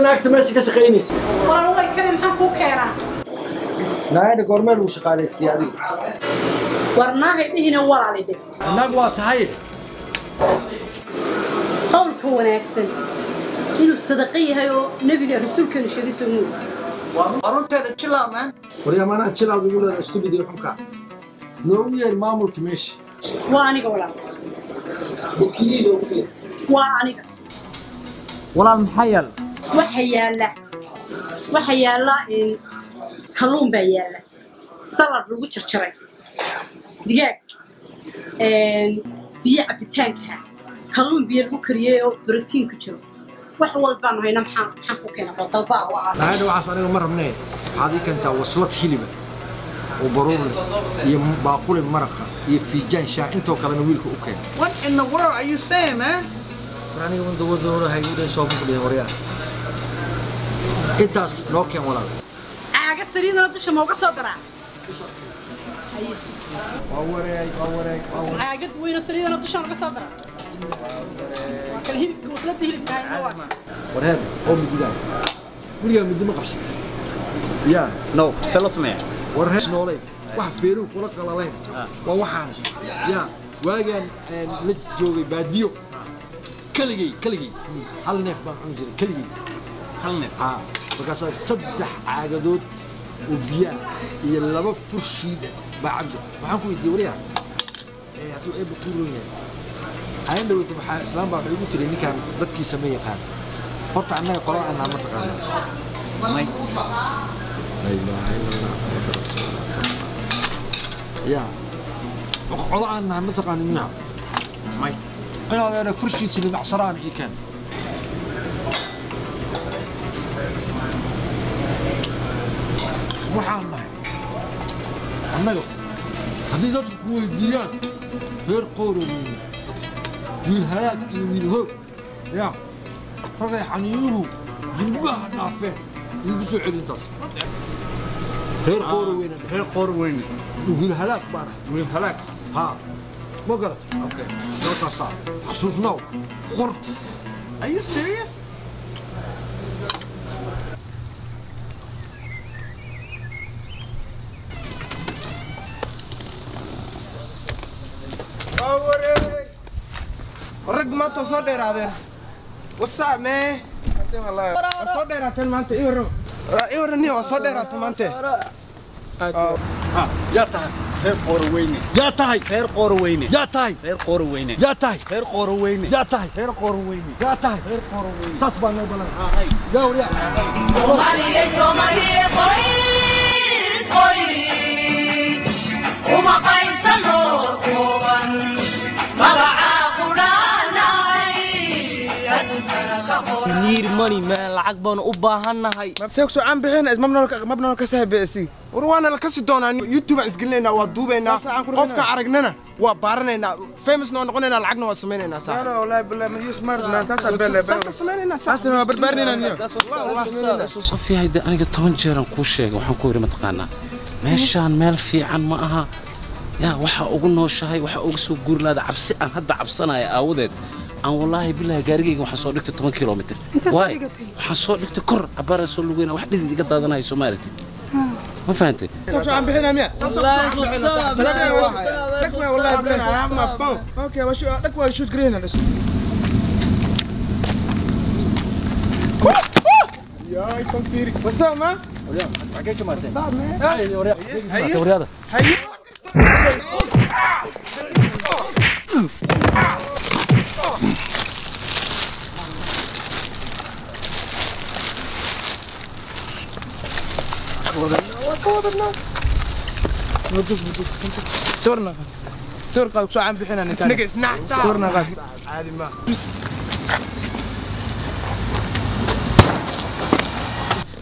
naagta meesha ka shaqaynaysa والله كلام حكوا كيرا naagta goormeel uu shaqaalaysay adiga ورناه هنا ورا لدي naag waa tahay قولك وناكسن إنه صدقية هيو نبي رسول كانوا شيء يسموه arunteeda jilaa man waryaamaanaha jilaad ugu leedahay stupid xunka noogu yeer maamulka meesha وأنا قولا وأنا walaal maxaa yaal وحيالا إن كلون بيالا سلطة لو تشرشري دقيق بيع بتانكها كلون بيربو كريه بروتين كتير وحول بانو هنا محاكو كنا فطلبا naagta waxaas aniga ma rabnee waxaad ii keentaa waslad hiliba oo baruur leh iyo baaquli maraqa iyo fiijaan shaah intoo kalena wiilka u keen what in the world are you saying man aniga un dawadooda hayuuday soo buqdeen waryaa intaas noo keen walaal عاقد سرينا ندوش ما وقصوا درا waa wareeg عاقد وين سرينا ندوش ما وقصوا درا كان هيك وصلت هيك warheed oo mididaan weligaa midi ma qabsatay yaa no se la sameeya warheed nooleen wax feeruhu kula qalalayn waa waxaan yaa waagaan la joogay baadiyo kaligay hal neef baan cuni jiray kaligay hal neef markaasaa 3 caagadood oo biyaa iyo 2 furshiid baa cabdi waxaan ku weydiiyey waryaa hadduu eebba ku roon yahay ayaan dhaweyta waxaa islaam baa wuxuu igu jiray ninkaan dadkiisa ma yaqaan horta annaga qolada annaa ma taqaanaa may la ilaaha illallah muhammad rasuulullah yaa qolada annaa ma taqaanin miyaa may inaad eena furshiidsi linacsaraan ii keen waxaan nahay annaga haddii dadku ku weydiiyaan reer qooroweyne wiil halaag iyo wiil hoog yaa ragay xaniiyuhu jilbaha dhaafeen iigu soo celi intaas reer qooroweyne wiil halaag baan ahay wiil halaag haa ma garatay okay dalkaasaa xasuusnaaw qor are you serious rag maanta soo dheeraadeen what's up man soo dheeraateen maanta i warran waa soo dheeraatay maanta yaa tahay reer qooroweyne yaa tahay reer qooroweyne yaa tahay reer qooroweyne yaa tahay reer qooroweyne yaa tahay reer qooroweyne yaa tahay reer qooroweyne saas baa noo balan yaa waryaa need money man lacag baan u baahanahay see soo aan bixin mabnol ka sahbeesi war waana la kasi doonaa youtube aan isgelinaynaa waa duubaynaa qofka aragnana waa baaranaynaa famous noo noqonaynaa lacagna waa samaynaynaa saa wallahi billahi ma smart man taasa belle samaynaynaa saa waa barbaarinaynaa qof yahay aniga 10 jeer aan ku sheegay waxaan ku yiri ma taqaanaa meeshaan meel fiican ma aha yaa waxa ugu nooshahay waxa ugu soo guurnaada cabsi aan hadda cabsanayo aawadeed aan wallahi billahi gaarigayga waxaan soo dhigtay 10 kilomitir waxaan soo dhigtay kor cabaara soo lugayna wax dhidid iga daadanayo Soomaaliyeed ما فهمتي؟ عم بحنا مية والله بلنا ما فهم اوكي وشو دك شوت جرين هذا يا يكون فيري وسام ها وريا حكيت ما تاني وسام هاي وريا وريا هي تورنا تورقة شو عم بحنا نتكلم تورنا غادي عادي ما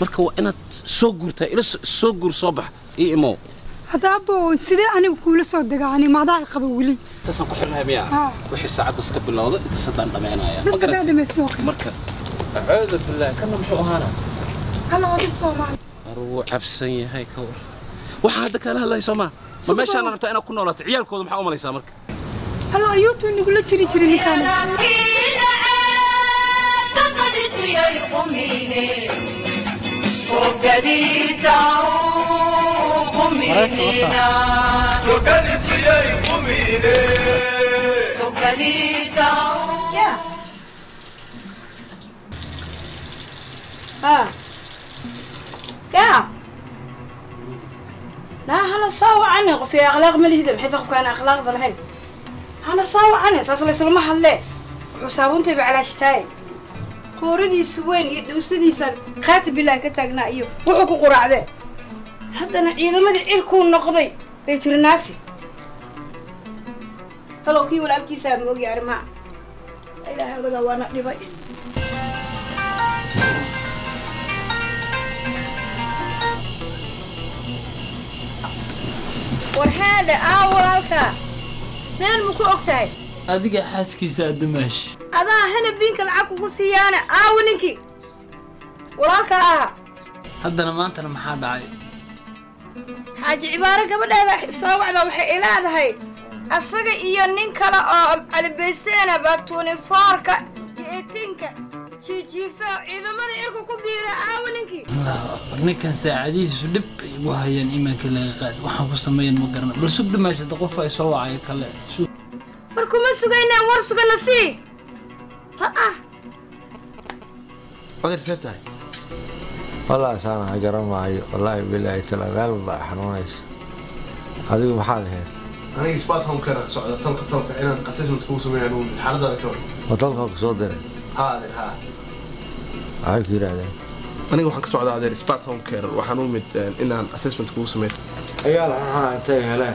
marka waa inaad soo guurtaa ila soo guur soo bax ii imo hada abo sidee anigu kula soo dagaani maadaa qaba wili tasan ku xirnaa miya wixii saacadaas ka bilowda inta sadaan dhameynaya ma garanaysaa marka acuudu billaah kana muxuu ahaana ana wadi Soomaali aruu cabsan yahay ka war waxa hadda kala hadlay Soomaa ma meeshaan rabta inaad ku noolaato ciyaalkooda maxaa u malaysaa marka hala ayuutu nigula jiri ninkaan لا هلا صاوع عني في أخلاق ملي هدم حتى كان أخلاق ذا الحين هلا صاوع عني أساس الله يسلمه حلاه وصابونتي بعلى شتاي قوردي سوين يدوسدي سن خاتب بالله كتاقنا إيو وحكو قرع ذا حتى أنا إذا ما دعيلكو النقضي بيتر نفسي هلو كي ولا أبكي سام وقي عرمها إلى هذا قوانا لباي وهذا أول ألكا مين مكو أكتاي أديك حاسكي سادماش أبا هنا بينك العكو قصيانة آونيكي وراك هذا أنا ما أنت أنا محاد عاي حاج عبارة قبل هذا صوع لو حيل هذا هاي أصدق إياه نينكلا على بيستينا باتوني فاركة يأتينك شيجيفا إذا ما نعرفو كبيرة آونيكي لا نكن ساعديه سدب وهايان إيمانك اللي قاد وحن قصمين مقرنا بل سب ما تقف يسوع على كلا سو بركو ما سجينا ورسجنا سي قدر فتاي والله أنا أجرم معي والله بالله تعالى غالب حنونيس هذه محل هيك أنا إثباتهم كرك صعدة تلك أنا قصص متكوسة من عنون الحرد هذا كون وطلقك صدر هذا هاي كده هذا أنا وحنا كصعدة هذا إثباتهم كر وحنون مت إن عن قصص متكوسة من أيال أنا أنتهي هلا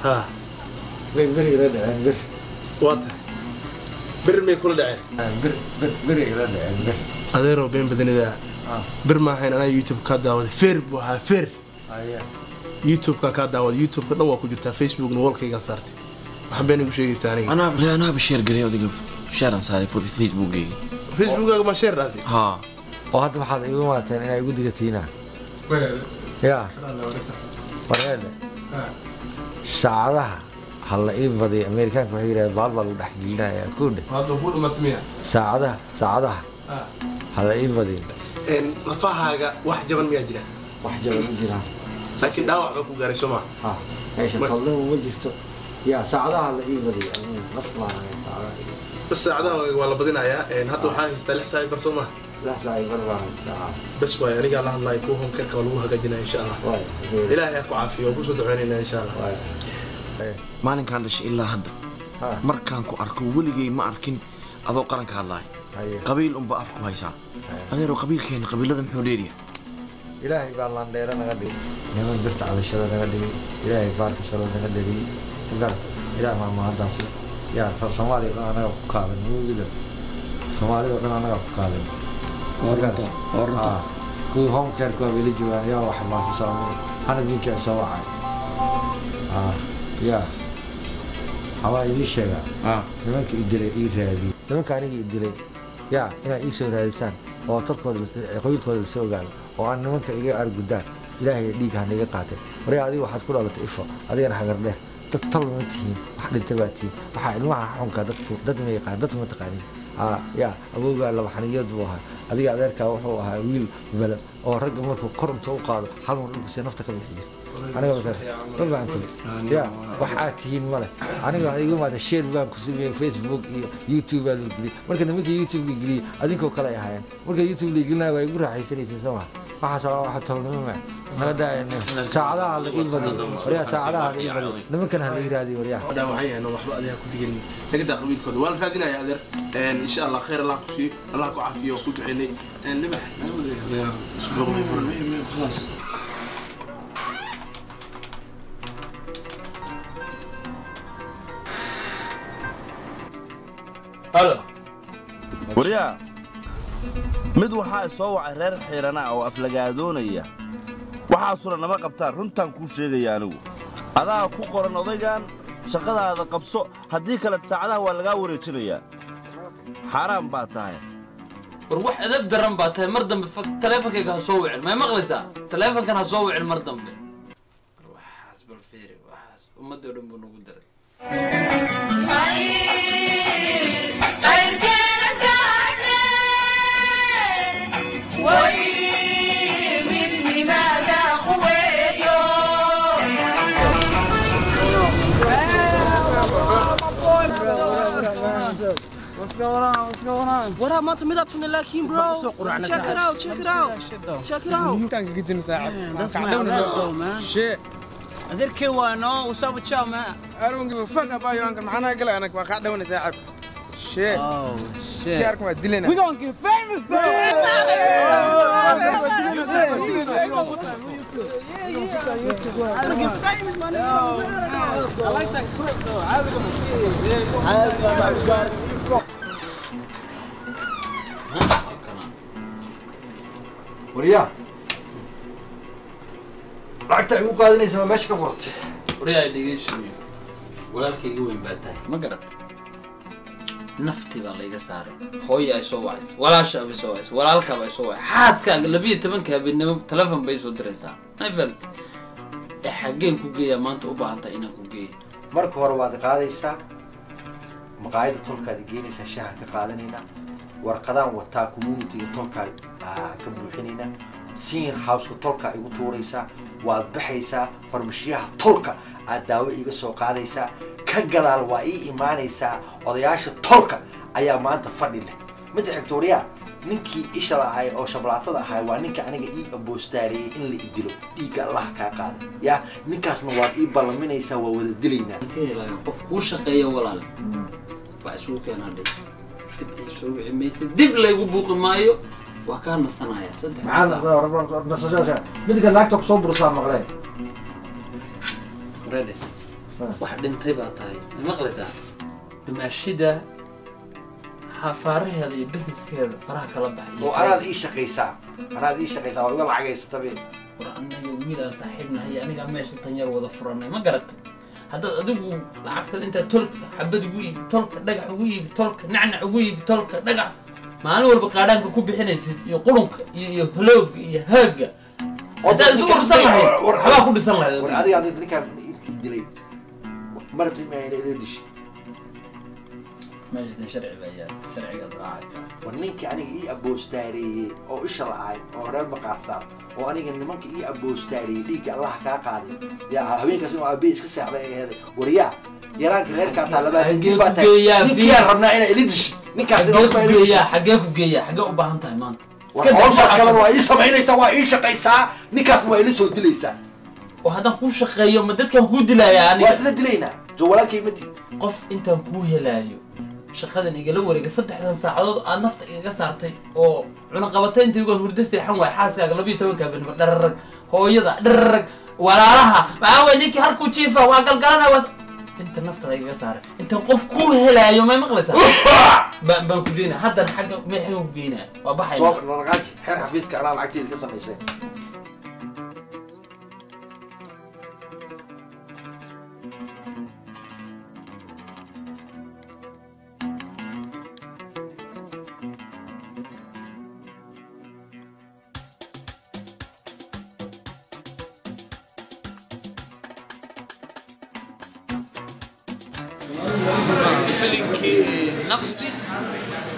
ها بري رد عن بر واضح بر ما يكون دعين بري رد عن بر هذا روبين بدني ذا بر ما حين أنا يوتيوب كذا وذا فير بوها فير يوتيوب كذا وذا يوتيوب كذا وكجتا فيسبوك نوال كي قصرتي حبينا نقول شيء ثاني أنا بشير قريه ودي شير صار في فيسبوك فيسبوك ما شير هذه ها وهذا ما حد يقول ما تاني أنا يقول دقيقتين يا وريال ساعة هلا إيه بدي أمريكان كهيرة بالبال ودحجينا يا كود هذا بقول ما تسمع ساعة هلا إيه بدي إن رفعها واحد جبل مياجنا واحد جبل مياجنا لكن داوع بكو جاري سما إيش طلعوا وجهته يا ساعة هلا إيه بدي رفعها بس ساعة ولا بدينا يا إن هاتوا حاجة يستلح ساي برسومة لا ساي برا بس ويا رجع الله يكوهم كرك ولوها جدنا إن شاء الله إلهي أكو عافية وبوسوا دعونينا إن شاء الله maalin kaan dhashay ilaa hadda markaan ku arko weligay ma arkin adoo qaranka hadlaay qabiil unba afku haysaa adeero qabiilkeena qabiilada muxuu dheeriya ilaahay baa laan dheera naga dhigay niman birta cabashada naga dhigay ilaahay baarka salo naga dheliyey garta ilaah maa mahadaas yaa Soomaaliya dhan anaga ku kaadan muudiga Soomaalida dhan anaga ku kaadan warta ku home care ku weli joogan yaa wax ma soo sameeyay ana ninka soo wacay يا حوالي الشجع لمنك يدري يرادي لمنك أنا يدري يا أنا يسوي رادسان أو تركض قوي تقول السوق قال وأنا لمنك يجي أرجودان إلهي ليك هنيجي قاتل وريا هذه واحد كله على تقفه هذه أنا حجر له تطلع من تين واحد انتبهتين واحد ما حنك دت ما يقال دت ما تقاني يا أبوه قال له حنيجي دوها هذه على ذلك هو ويل بلد أو رجع مركب كرم سوق قال حلو بس نفتك الحين أنا قلت ما أنت يا وحاتين ولا أنا قاعد يقول هذا الشير بقى كسبين فيسبوك يوتيوب اللي مركز نمك يوتيوب اللي أديكوا كلا يهاين مركز يوتيوب اللي قلنا ويقول راح يصير تسمع ما حصل واحد طلنا ما هذا إنه ساعة على إيفادي وريا ساعة على إيفادي نمكن هالإيرادي وريا هذا وحيي أنا وحبا أديها كنت قلني نقدر قبيل كله والفادنا يا أدر إن شاء الله خير الله كسي الله كعافية وكنت عيني نبح خلاص هلا وريا mid waxa soo wacay reer xiirana oo aflagaadoonaya waxa suran nama qabtaan runtan ku sheegay anigu adaa ku qoran odaygan shaqadaada qabso hadii kale saacadaha waa laga wareejinayaa xaraam baa tahay war wax adab daran baa tahay mar dambe taleefankayga ha soo wicin ma maqlaysaa taleefankan ha soo wicin mar dambe waxaas bal fiiri waxaas ummadda dhan buu nagu daray مني ماذا خويليو What's going on? What's going on? What up, man? Mid up to the Lakin, bro. Check it out. Check it out. Check it out. Man, that's my rap though, man. Shit. I did kill one, no? What's up with y'all, man? I don't give a fuck about you, Uncle. I'm not going to go to the Shit. Oh, shit. We gonna get famous, bro. I like that clip, though. I was gonna see it. وريا lacagta ay u qaadanaysa ma meesha ka furtay وريا dhigeyshii walaalkayga weyn baa tahay ma garad nafti baa la iga saaray hooyo ay soo wacay walaasha ay soo wacay walaalka ay soo wacay xaaskaaga 12 habeenimo telefoon bay soo diraysaa ma fahamtay xageen ku geeya maanta u baahan tahay inaan ku geeyo marka hore waad qaadaysaa maqaayada tolkaad geynaysaa shaaha ka qaadanayna warqadaan wataa community-ga tolka ka buuxinayna senior house-ka tolka ay u tuuraysaa waad baxaysaa farmashiyaha tolka aad daawo iga soo qaadaysaa ka gadaal waa ii imaanaysaa odayaasha tolka ayaa maanta fadhi leh mid Victoria ninkii isha lahay oo shablaatada ahay waa ninka aniga ii aboostaariyay in la idilo dhiiga Allah ka qaaday ya ninkaasna waad ii ballaminaysaa waa wada dilaynaa qof ku shaqeeyo walaal baa soo keenay dib laygu buuqi maayo waa ka nasanaya saddex macaan nasashaasha midka laagta ku soo bursaa maqlay ready wax dhintay baa tahay maqlaysaa dumaashida xafaaraheeda iyo businesskeeda faraha kala baxay oo araad ii shaqeysaa oo iga lacagaysta been anaga wiilaan saaxiibnahay aniga meesha tan yar wada furanay ma garatay haddaad adigu lacagta inta tolka xabad ugu iibi tolka dhagax ugu iibi tolka nacnac ugu iibi tolka dhagax maalin walba qaadhaanka ku bixinaysid iyo qulunka iyo halowga iyo haaga haddaad isu warsan lahayd waxbaa ku dhisan lahayd war adiga ninkaan dilay marabtid ma inay leedish meesha sharci baa yaal sharciga raacaysa war ninka aniga ii aboostaariyay oo isha lahay oo reer maqaafta oo aniga nimanka ii aboostaariyay dhiiga Allah ka qaaday yaa habeenkaas oo aabe iska seexday ee heeday wariya yaraanka reerka taa labaatan jir baa tahay ninka rabnaa inay leedish ninkaas xagee ku geeya xagee u baahan tahay maanta hawshaas kale waa ii samaynaysaa waa ii shaqaysaa ninkaas waa ila soo dilaysaa oo haddaan kuu shaqeeyo ma dadkan kuu dilayaa aniga waa isla dilaynaa soo walaalkay mati qof intaan kuu helaayo shaqadan igala wareega 3 saacadood aad nafta iga saartay oo cuna qabatay intii ugu hurda seexan way xaaskaaga 12 habeen dhararag hooyada dhararag walaalaha waa ninkii halku jiifa waa galgalana waa inta nafta iga saaray inta qof ku helaayo ma maqlaysaa baan ku deena hadda xagga ma xagu geynaa waa baxay soo raqaaj xeer xafiiska ana lacagteeda ka samaysay فيلمكي نفسي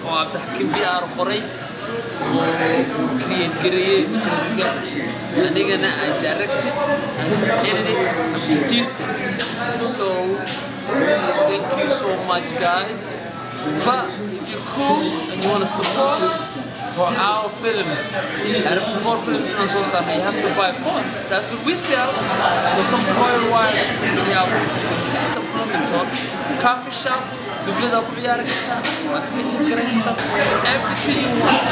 وعبد الحكيم بيار قري وكريت كريت ستوريا أنا I directed and edited and produced it so thank you so much guys but if you're cool and you want to support for our films and for more films on social media you have to buy phones that's what we sell so come to Royal Wireless and we have some Bloomington coffee shop dublada ku ciyaar kartaa waa isku integrate everything you want